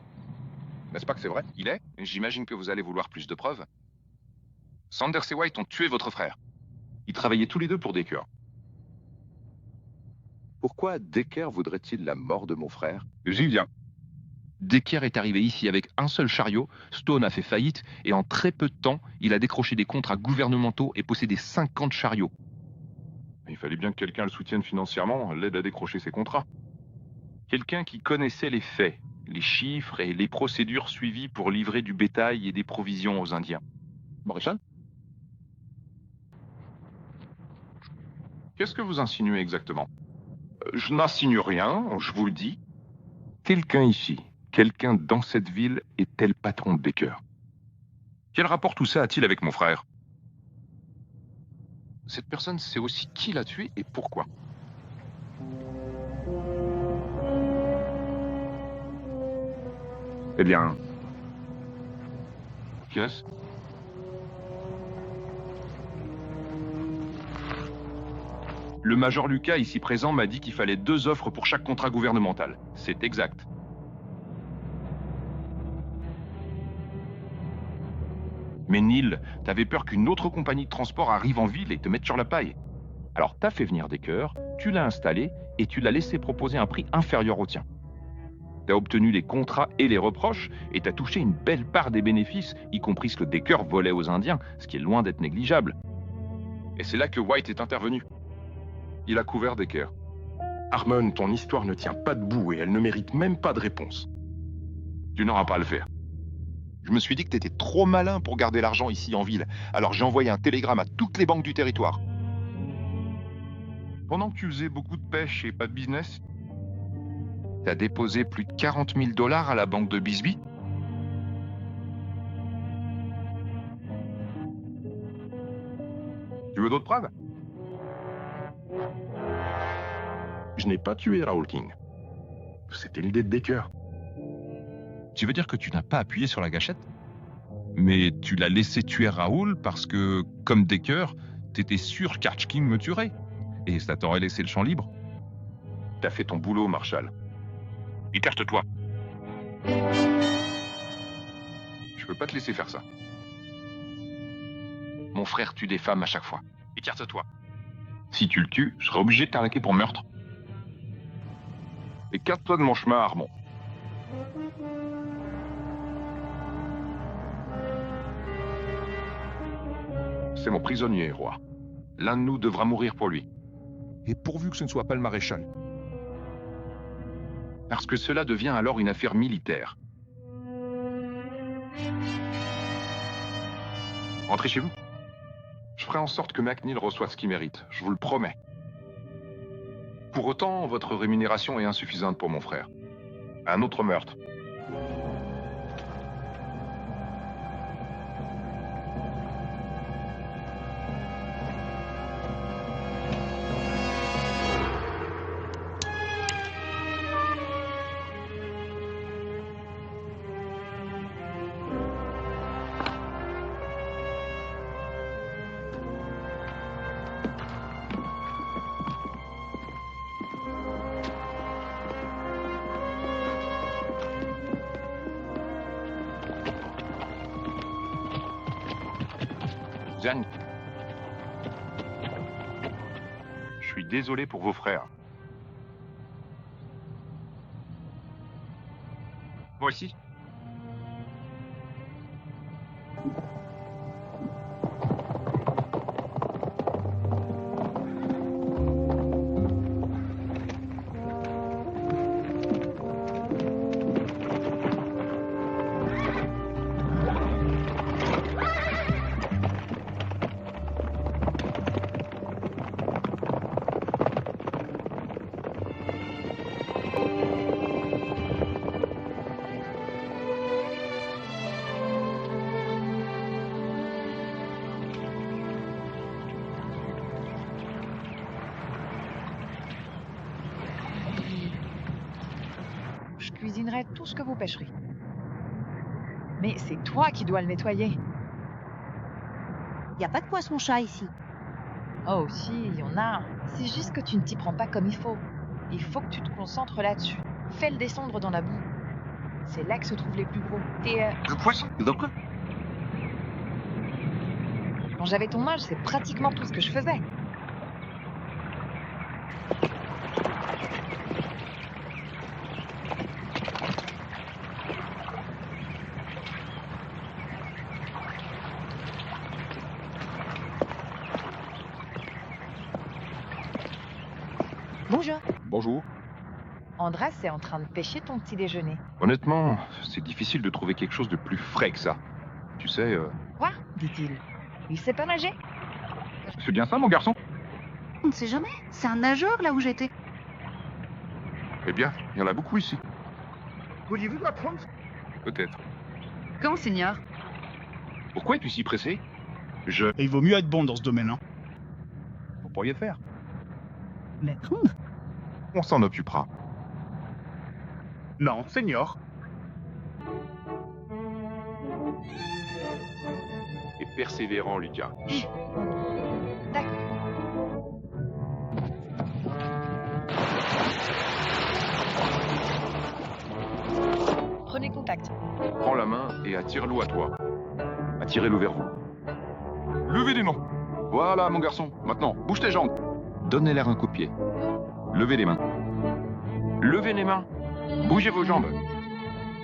N'est-ce pas que c'est vrai? Il est? J'imagine que vous allez vouloir plus de preuves. Sanders et White ont tué votre frère. Ils travaillaient tous les deux pour Decker. Pourquoi Decker voudrait-il la mort de mon frère? J'y viens. Decker est arrivé ici avec un seul chariot, Stone a fait faillite, et en très peu de temps, il a décroché des contrats gouvernementaux et possédé 50 chariots. Il fallait bien que quelqu'un le soutienne financièrement, l'aide à décrocher ses contrats. Quelqu'un qui connaissait les faits, les chiffres et les procédures suivies pour livrer du bétail et des provisions aux Indiens. Maréchal? Qu'est-ce que vous insinuez exactement? Je n'insinue rien, je vous le dis. Quelqu'un ici Quelqu'un dans cette ville était le patron de Decker. Quel rapport tout ça a-t-il avec mon frère? Cette personne sait aussi qui l'a tué et pourquoi. Eh bien, Qu'est-ce? Le major Lucas, ici présent, m'a dit qu'il fallait 2 offres pour chaque contrat gouvernemental. C'est exact. Mais Neil, t'avais peur qu'une autre compagnie de transport arrive en ville et te mette sur la paille. Alors t'as fait venir Decker, tu l'as installé et tu l'as laissé proposer un prix inférieur au tien. T'as obtenu les contrats et les reproches et t'as touché une belle part des bénéfices, y compris ce que Decker volait aux Indiens, ce qui est loin d'être négligeable. Et c'est là que White est intervenu. Il a couvert Decker. Harmon, ton histoire ne tient pas debout et elle ne mérite même pas de réponse. Tu n'auras pas à le faire. Je me suis dit que t'étais trop malin pour garder l'argent ici en ville, alors j'ai envoyé un télégramme à toutes les banques du territoire. Pendant que tu faisais beaucoup de pêche et pas de business, t'as déposé plus de 40 000 $ à la banque de Bisbee. Tu veux d'autres preuves? Je n'ai pas tué Raoul King. C'était l'idée de Decker. tu veux dire que tu n'as pas appuyé sur la gâchette? Mais tu l'as laissé tuer Raoul parce que, comme Decker, t'étais sûr qu'Arch King me tuerait. Et ça t'aurait laissé le champ libre. T'as fait ton boulot, Marshall. Écarte-toi. Je peux pas te laisser faire ça. Mon frère tue des femmes à chaque fois. Écarte-toi. Si tu le tues, je serai obligé de t'arrêter pour meurtre. Écarte-toi de mon chemin, Armand. C'est mon prisonnier, roi. L'un de nous devra mourir pour lui. Et pourvu que ce ne soit pas le maréchal. Parce que cela devient alors une affaire militaire. Rentrez chez vous. Je ferai en sorte que McNeil reçoive ce qu'il mérite, je vous le promets. Pour autant, votre rémunération est insuffisante pour mon frère. Un autre meurtre. Jeanne, je suis désolé pour vos frères. Moi aussi. Je cuisinerai tout ce que vous pêcherez. Mais c'est toi qui dois le nettoyer. Y a pas de poisson-chat ici. Oh si, il y en a. C'est juste que tu ne t'y prends pas comme il faut. Il faut que tu te concentres là-dessus. Fais-le descendre dans la boue. C'est là que se trouvent les plus gros. Le poisson? Donc Quand j'avais ton âge, c'est pratiquement tout ce que je faisais. Bonjour. Bonjour. Andras est en train de pêcher ton petit déjeuner. Honnêtement, c'est difficile de trouver quelque chose de plus frais que ça. Tu sais, Quoi dit-il. Il sait pas nager? c'est bien ça, mon garçon? On ne sait jamais. C'est un nageur là où j'étais. Eh bien, il y en a beaucoup ici. Voulez-vous apprendre? Peut-être. Quand, Seigneur? Pourquoi es-tu si pressé? Et il vaut mieux être bon dans ce domaine, hein. Vous pourriez le faire. Mais... On s'en occupera. Non, Seigneur. Et persévérant, Lucas. D'accord. Prenez contact. Prends la main et attire-le à toi. Attirez-le vers vous. Levez les mains. Voilà, mon garçon. Maintenant, bouge tes jambes. Donnez-leur un coup de pied. Levez les mains. Levez les mains. Bougez vos jambes.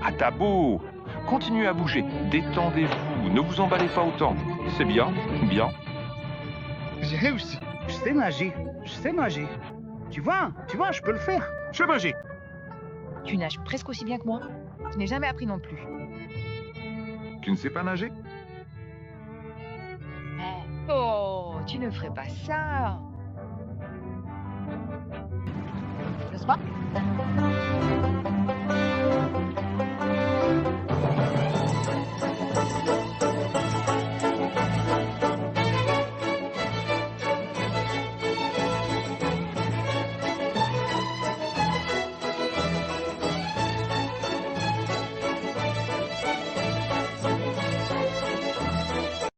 À ta beau. Continuez à bouger. Détendez-vous. Ne vous emballez pas autant. C'est bien. Bien. J'ai réussi. Je sais nager. Je sais nager. Tu vois, je peux le faire. Je sais nager. Tu nages presque aussi bien que moi. Je n'ai jamais appris non plus. Tu ne sais pas nager? Oh, tu ne ferais pas ça. N'est-ce pas?